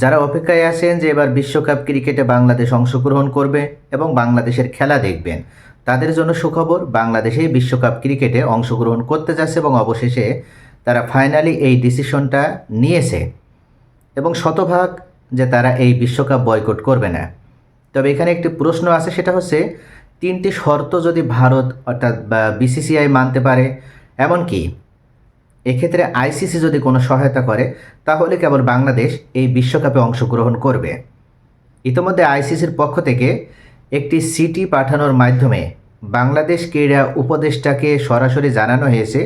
যারা অপেক্ষায় আছেন যে এবার বিশ্বকাপ ক্রিকেটে বাংলাদেশ অংশগ্রহণ করবে এবং বাংলাদেশের খেলা দেখবেন, তাদের জন্য সুখবর। বাংলাদেশেই বিশ্বকাপ ক্রিকেটে অংশগ্রহণ করতে যাচ্ছে এবং অবশেষে তারা ফাইনালি এই ডিসিশনটা নিয়েছে এবং শতভাগ যে তারা এই বিশ্বকাপ বয়কট করবে না। তবে এখানে একটি প্রশ্ন আছে, সেটা হচ্ছে তিনটি শর্ত যদি ভারত অর্থাৎ বিসিসিআই মানতে পারে, এমনকি এক্ষেত্রে আইসিসি যদি কোনো সহায়তা করে, তাহলে কেবল বাংলাদেশ এই বিশ্বকাপে অংশগ্রহণ করবে। ইতিমধ্যে আইসিসির পক্ষ থেকে একটি চিঠি পাঠানোর মাধ্যমে বাংলাদেশ ক্রীড়া উপদেষ্টাকে সরাসরি জানানো হয়েছে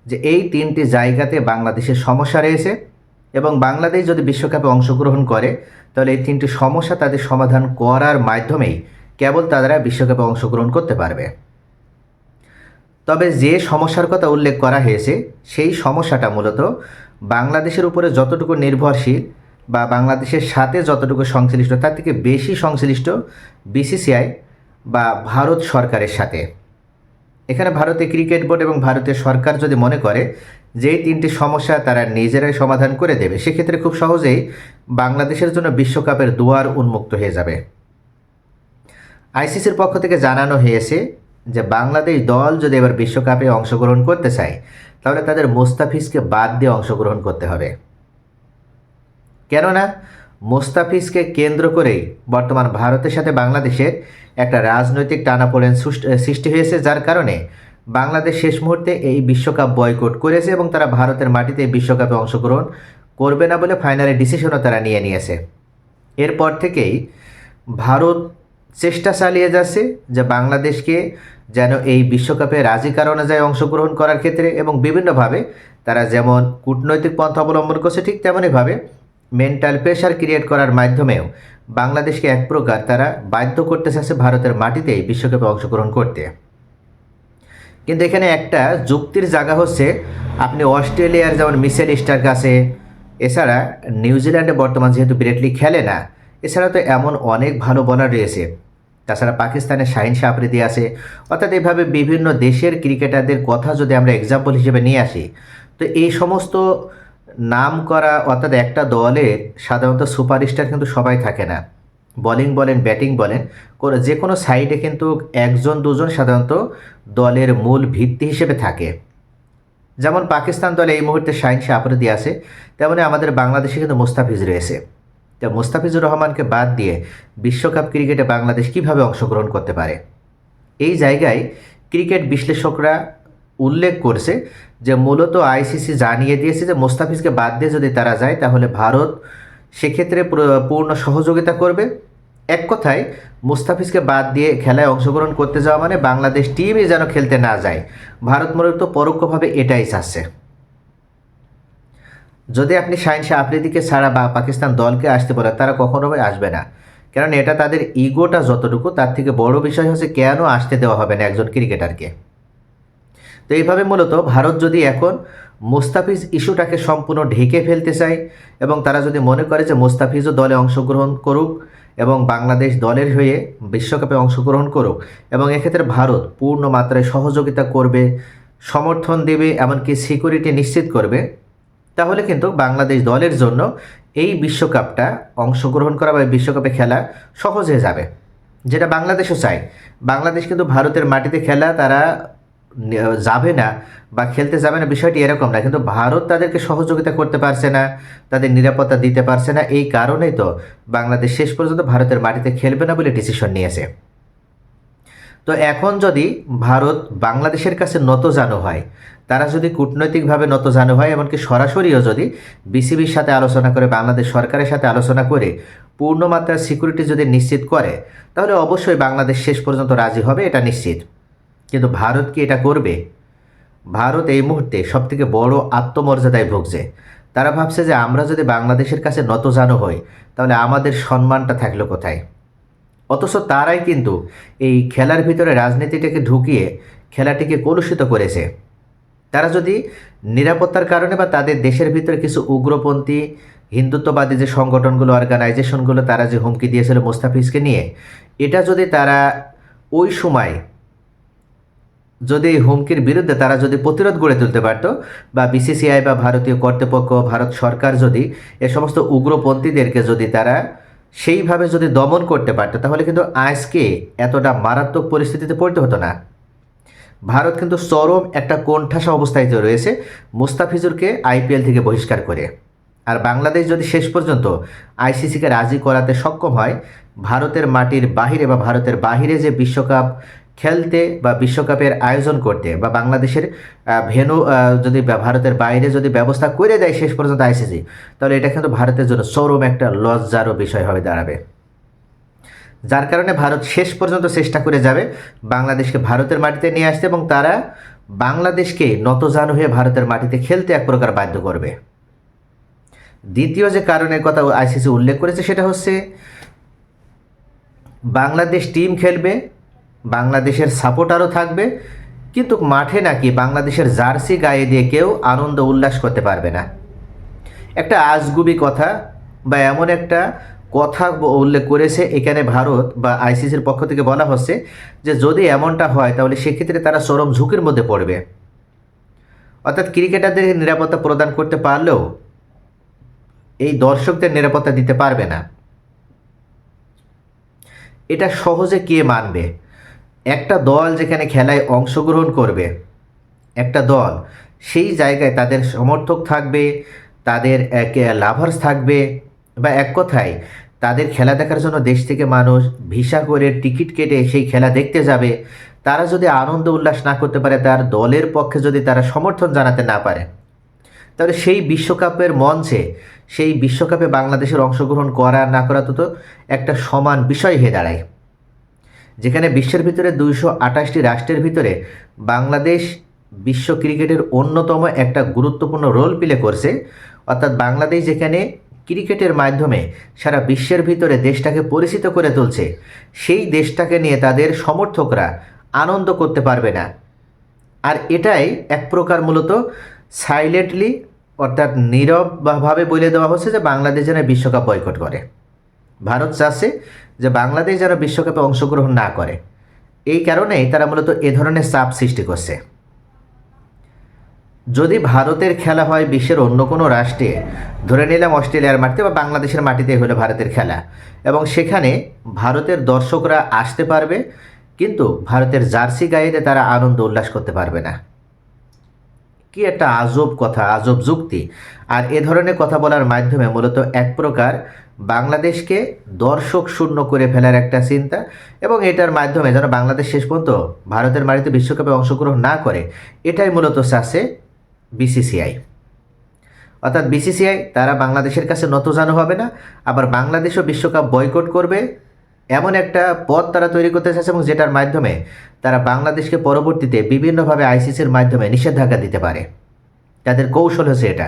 যে এই তিনটি জায়গাতে বাংলাদেশের সমস্যা রয়েছে এবং বাংলাদেশ যদি বিশ্বকাপে অংশগ্রহণ করে তাহলে এই তিনটি সমস্যা তাদের সমাধান করার মাধ্যমেই কেবল তারা বিশ্বকাপে অংশগ্রহণ করতে পারবে। তবে যে সমস্যার কথা উল্লেখ করা হয়েছে সেই সমস্যাটা মূলত বাংলাদেশের উপরে যতটুকু নির্ভরশীল বা বাংলাদেশের সাথে যতটুকু সংশ্লিষ্ট তার থেকে বেশি সংশ্লিষ্ট বিসিসিআই বা ভারত সরকারের সাথে। এখানে ভারতের ক্রিকেট বোর্ড এবং ভারতের সরকার যদি মনে করে যে এই তিনটি সমস্যা তারা নিজেরাই সমাধান করে দেবে, সেক্ষেত্রে খুব সহজেই বাংলাদেশের জন্য বিশ্বকাপের দুয়ার উন্মুক্ত হয়ে যাবে। আইসিসির পক্ষ থেকে জানানো হয়েছে যে বাংলাদেশ দল যদি এবার বিশ্বকাপে অংশগ্রহণ করতে চায় তাহলে তাদের মোস্তাফিজকে বাদ দিয়ে অংশগ্রহণ করতে হবে। কেননা মোস্তাফিজকে কেন্দ্র করেই বর্তমান ভারতের সাথে বাংলাদেশের একটা রাজনৈতিক টানাপোড়েন সৃষ্টি হয়েছে, যার কারণে বাংলাদেশ শেষ মুহূর্তে এই বিশ্বকাপ বয়কট করেছে এবং তারা ভারতের মাটিতে এই বিশ্বকাপে অংশগ্রহণ করবে না বলে ফাইনালি ডিসিশনও তারা নিয়েছে। এরপর থেকেই ভারত চেষ্টা চালিয়ে যাচ্ছে যে বাংলাদেশকে যেন এই বিশ্বকাপে রাজি কারণে যায় অংশগ্রহণ করার ক্ষেত্রে, এবং বিভিন্নভাবে তারা যেমন কূটনৈতিক পন্থা অবলম্বন করছে ঠিক তেমনইভাবে মেন্টাল প্রেশার ক্রিয়েট করার মাধ্যমেও বাংলাদেশকে এক প্রকার তারা বাধ্য করতে চাচ্ছে ভারতের মাটিতেই বিশ্বকাপে অংশগ্রহণ করতে। কিন্তু এখানে একটা যুক্তির জায়গা হচ্ছে, আপনি অস্ট্রেলিয়ার যেমন মিচেল স্টার্ক আছে, এছাড়া নিউজিল্যান্ডে বর্তমান যেহেতু ব্রেটলি খেলে না, এছাড়া তো এমন অনেক ভালো বোলার রয়েছে, তাছাড়া পাকিস্তানের শাহিন শাহ আফ্রিদি আছে। অর্থাৎ এইভাবে বিভিন্ন দেশের ক্রিকেটারদের কথা যদি আমরা এক্সাম্পল হিসেবে নিয়ে আসি, তো এই সমস্ত নাম করা অর্থাৎ একটা দলের সাধারণত সুপারস্টার কিন্তু সবাই থাকে না। বোলিং বলেন ব্যাটিং বলেন যে কোনো সাইডে কিন্তু একজন দুজন সাধারণত দলের মূল ভিত্তি হিসেবে থাকে। যেমন পাকিস্তান দলে এই মুহূর্তে শাহিন শাহ আফ্রিদি আছে, তেমনি আমাদের বাংলাদেশে কিন্তু মুস্তাফিজ রয়েছে। তো মুস্তাফিজুর রহমানকে বাদ দিয়ে বিশ্বকাপ ক্রিকেটে বাংলাদেশ কিভাবে অংশগ্রহণ করতে পারে? এই জায়গায় ক্রিকেট বিশ্লেষকরা উল্লেখ করছে যে মূলত আইসিসি জানিয়ে দিয়েছে যে মুস্তাফিজকে বাদ দিয়ে যদি তারা যায় তাহলে ভারত সেক্ষেত্রে পূর্ণ সহযোগিতা করবে। এক কথায় মুস্তাফিজকে বাদ দিয়ে খেলায় অংশগ্রহণ করতে যাওয়া মানে বাংলাদেশ টিমই যেন খেলতে না যায়। ভারত মূলত পরোক্ষভাবে এটাই চাচ্ছে। যদি আপনি শাহিন শাহ আফ্রিদিকে ছাড়া বা পাকিস্তান দলকে আসতে বলে, তারা কখনোই আসবে না, কারণ এটা তাদের ইগোটা যতটুকু, তার থেকে বড় বিষয় হচ্ছে কেন আসতে দেওয়া হবে না একজন ক্রিকেটারকে। তো এইভাবে মূলত ভারত যদি এখন মুস্তাফিজ ইস্যুটাকে সম্পূর্ণ ঢেকে ফেলতে চায় এবং তারা যদি মনে করে যে মুস্তাফিজও দলে অংশগ্রহণ করুক এবং বাংলাদেশ দলের হয়ে বিশ্বকাপে অংশগ্রহণ করুক, এবং এক্ষেত্রে ভারত পূর্ণ মাত্রায় সহযোগিতা করবে, সমর্থন দেবে, এমনকি সিকিউরিটি নিশ্চিত করবে, তাহলে কিন্তু বাংলাদেশ দলের জন্য এই বিশ্বকাপটা অংশগ্রহণ করা বা বিশ্বকাপে খেলা সহজ হয়ে যাবে, যেটা বাংলাদেশও চায়। বাংলাদেশ কিন্তু ভারতের মাটিতে খেলা তারা যাবে না বা খেলতে যাবে না বিষয়টি এরকম না, কিন্তু ভারত তাদেরকে সহযোগিতা করতে পারছে না, তাদের নিরাপত্তা দিতে পারছে না। এই কারণেই তো বাংলাদেশ শেষ পর্যন্ত ভারতের মাটিতে খেলবে না বলে ডিসিশন নিয়েছে। তো এখন যদি ভারত বাংলাদেশের কাছে নতজানু হয়, তারা যদি কূটনৈতিকভাবে নতজানু হয়, এমনকি সরাসরিও যদি বিসিবির সাথে আলোচনা করে, বাংলাদেশ সরকারের সাথে আলোচনা করে পূর্ণমাত্রার সিকিউরিটি যদি নিশ্চিত করে, তাহলে অবশ্যই বাংলাদেশ শেষ পর্যন্ত রাজি হবে, এটা নিশ্চিত। কিন্তু ভারত কি এটা করবে? ভারত এই মুহূর্তে সবথেকে বড় আত্মমর্যাদায় ভুগছে। তারা ভাবছে যে আমরা যদি বাংলাদেশের কাছে নতজানু হই তাহলে আমাদের সম্মানটা থাকলো কোথায়? অথচ তারাই কিন্তু এই খেলার ভিতরে রাজনীতিটাকে ঢুকিয়ে খেলাটিকে কলুষিত করেছে। তারা যদি নিরাপত্তার কারণে বা তাদের দেশের ভিতরে কিছু উগ্রপন্থী হিন্দুত্ববাদী যে সংগঠনগুলো, অর্গানাইজেশনগুলো তারা যে হুমকি দিয়েছিল মুস্তাফিজকে নিয়ে, এটা যদি তারা ওই সময় যদি এই হুমকির বিরুদ্ধে তারা যদি প্রতিরোধ গড়ে তুলতে পারতো, বা বিসিসিআই বা ভারতীয় কর্তৃপক্ষ, ভারত সরকার যদি এ সমস্ত উগ্রপন্থীদেরকে যদি তারা সেইভাবে যদি দমন করতে পারতো, তাহলে কিন্তু আজকে এতটা মারাত্মক পরিস্থিতিতে পড়তে হতো না। ভারত কিন্তু চরম একটা কোণঠাসা অবস্থায় রয়েছে মুস্তাফিজুরকে আইপিএল থেকে বহিষ্কার করে। আর বাংলাদেশ যদি শেষ পর্যন্ত আইসিসিকে রাজি করাতে সক্ষম হয়, ভারতের মাটির বাহিরে বা ভারতের বাহিরে যে বিশ্বকাপ খেলতে বা বিশ্বকাপের আয়োজন করতে বা বাংলাদেশের ভেন্যু যদি ভারতের বাইরে যদি ব্যবস্থা করে দেয় শেষ পর্যন্ত আইসিসি, তাহলে এটা কিন্তু ভারতের জন্য চরম একটা লজ্জারও বিষয় হয়ে দাঁড়াবে। যার কারণে ভারত শেষ পর্যন্ত চেষ্টা করে যাবে বাংলাদেশকে ভারতের মাটিতে নিয়ে আসতে, এবং তারা বাংলাদেশকে নতজানু হয়ে ভারতের মাটিতে খেলতে এক প্রকার বাধ্য করবে। দ্বিতীয় যে কারণের কথা আইসিসি উল্লেখ করেছে সেটা হচ্ছে, বাংলাদেশ টিম খেলবে, বাংলাদেশের সাপোর্টারও থাকবে, কিন্তু মাঠে নাকি বাংলাদেশের জার্সি গায়ে দিয়ে কেউ আনন্দ উল্লাস করতে পারবে না। একটা আজগুবি কথা বা এমন একটা কথা উল্লেখ করেছে এখানে ভারত বা আইসিসির পক্ষ থেকে বলা হচ্ছে যে যদি এমনটা হয় তাহলে সেক্ষেত্রে তারা চরম ঝুঁকির মধ্যে পড়বে। অর্থাৎ ক্রিকেটারদের নিরাপত্তা প্রদান করতে পারলেও এই দর্শকদের নিরাপত্তা দিতে পারবে না। এটা সহজে কে মানবে? একটা দল যেখানে খেলায় অংশগ্রহণ করবে, একটা দল সেই জায়গায় তাদের সমর্থক থাকবে, তাদের লাভার্স থাকবে, বা এক কথায় তাদের খেলা দেখার জন্য দেশ থেকে মানুষ ভিসা করে টিকিট কেটে সেই খেলা দেখতে যাবে, তারা যদি আনন্দ উল্লাস না করতে পারে, তার দলের পক্ষে যদি তারা সমর্থন জানাতে না পারে, তাহলে সেই বিশ্বকাপের মঞ্চে সেই বিশ্বকাপে বাংলাদেশের অংশগ্রহণ করা না করা তো একটা সমান বিষয় হয়ে দাঁড়ায়। যেখানে বিশ্বের ভিতরে 228টি রাষ্ট্রের ভিতরে বাংলাদেশ বিশ্ব ক্রিকেটের অন্যতম একটা গুরুত্বপূর্ণ রোল প্লে করছে, অর্থাৎ বাংলাদেশ যেখানে ক্রিকেটের মাধ্যমে সারা বিশ্বের ভিতরে দেশটাকে পরিচিত করে তুলছে, সেই দেশটাকে নিয়ে তাদের সমর্থকরা আনন্দ করতে পারবে না। আর এটাই এক প্রকার মূলত সাইলেন্টলি, অর্থাৎ নীরবভাবে বলে দেওয়া হচ্ছে যে বাংলাদেশ যেন বিশ্বকাপ বয়কট করে। ভারত চাচ্ছে যে বাংলাদেশ যেন বিশ্বকাপে অংশগ্রহণ না করে, এই কারণেই তারা মূলত এ ধরনের চাপ সৃষ্টি করছে। যদি ভারতের খেলা হয় বিশ্বের অন্য কোনো রাষ্ট্রে, ধরে নিলাম অস্ট্রেলিয়ার মাটিতে বা বাংলাদেশের মাটিতে হলো ভারতের খেলা, এবং সেখানে ভারতের দর্শকরা আসতে পারবে, কিন্তু ভারতের জার্সি গায়ে তারা আনন্দ উল্লাস করতে পারবে না। কি একটা আজব কথা, আজব যুক্তি। আর এ ধরনের কথা বলার মাধ্যমে মূলত এক প্রকার বাংলাদেশকে দর্শক শূন্য করে ফেলার একটা চিন্তা, এবং এটার মাধ্যমে যেন বাংলাদেশ শেষ পর্যন্ত ভারতের মাটিতে বিশ্বকাপে অংশগ্রহণ না করে, এটাই মূলত চাচ্ছে বিসিসিআই। অর্থাৎ বিসিসিআই তারা বাংলাদেশের কাছে নতজানু হবে না, আবার বাংলাদেশও বিশ্বকাপ বয়কট করবে, এমন একটা পথ তারা তৈরি করতে চাচ্ছে, এবং যেটার মাধ্যমে তারা বাংলাদেশকে পরবর্তীতে বিভিন্নভাবে আইসিসির মাধ্যমে নিষেধাজ্ঞা দিতে পারে। তাদের কৌশল হচ্ছে এটা।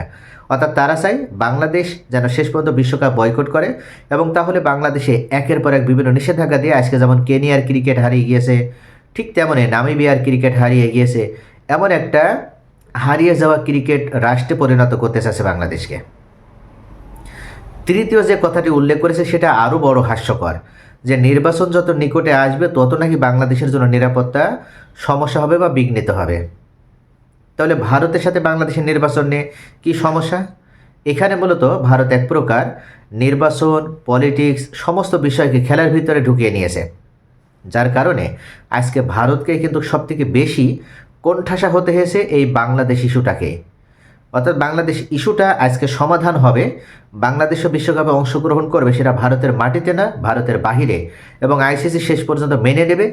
অর্থাৎ তারা চায় বাংলাদেশ যেন শেষ পর্যন্ত বিশ্বকাপ বয়কট করে, এবং তাহলে বাংলাদেশে একের পর এক বিভিন্ন নিষেধাজ্ঞা দিয়ে, আজকে যেমন কেনিয়ার ক্রিকেট হারিয়ে গিয়েছে, ঠিক তেমনই নামিবিয়ার ক্রিকেট হারিয়ে গিয়েছে, এমন একটা হারিয়ে যাওয়া ক্রিকেট রাষ্ট্রে পরিণত করতে চাচ্ছে বাংলাদেশকে। তৃতীয় যে কথাটি উল্লেখ করেছে সেটা আরও বড় হাস্যকর, যে নির্বাচন যত নিকটে আসবে তত নাকি বাংলাদেশের জন্য নিরাপত্তা সমস্যা হবে বা বিঘ্নিত হবে। তাহলে ভারতের সাথে বাংলাদেশের নির্বাচন নিয়ে কী সমস্যা? এখানে মূলত ভারত এক প্রকার নির্বাচন, পলিটিক্স সমস্ত বিষয়কে খেলার ভিতরে ঢুকিয়ে নিয়েছে, যার কারণে আজকে ভারতকে কিন্তু সবথেকে বেশি কোণঠাসা হতে হয়েছে এই বাংলাদেশ ইস্যুটাকে। অর্থাৎ বাংলাদেশ ইস্যুটা আজকে সমাধান হবে, বাংলাদেশও বিশ্বকাপে অংশগ্রহণ করবে, সেটা ভারতের মাটিতে না ভারতের বাহিরে, এবং আইসিসি শেষ পর্যন্ত মেনে নেবে।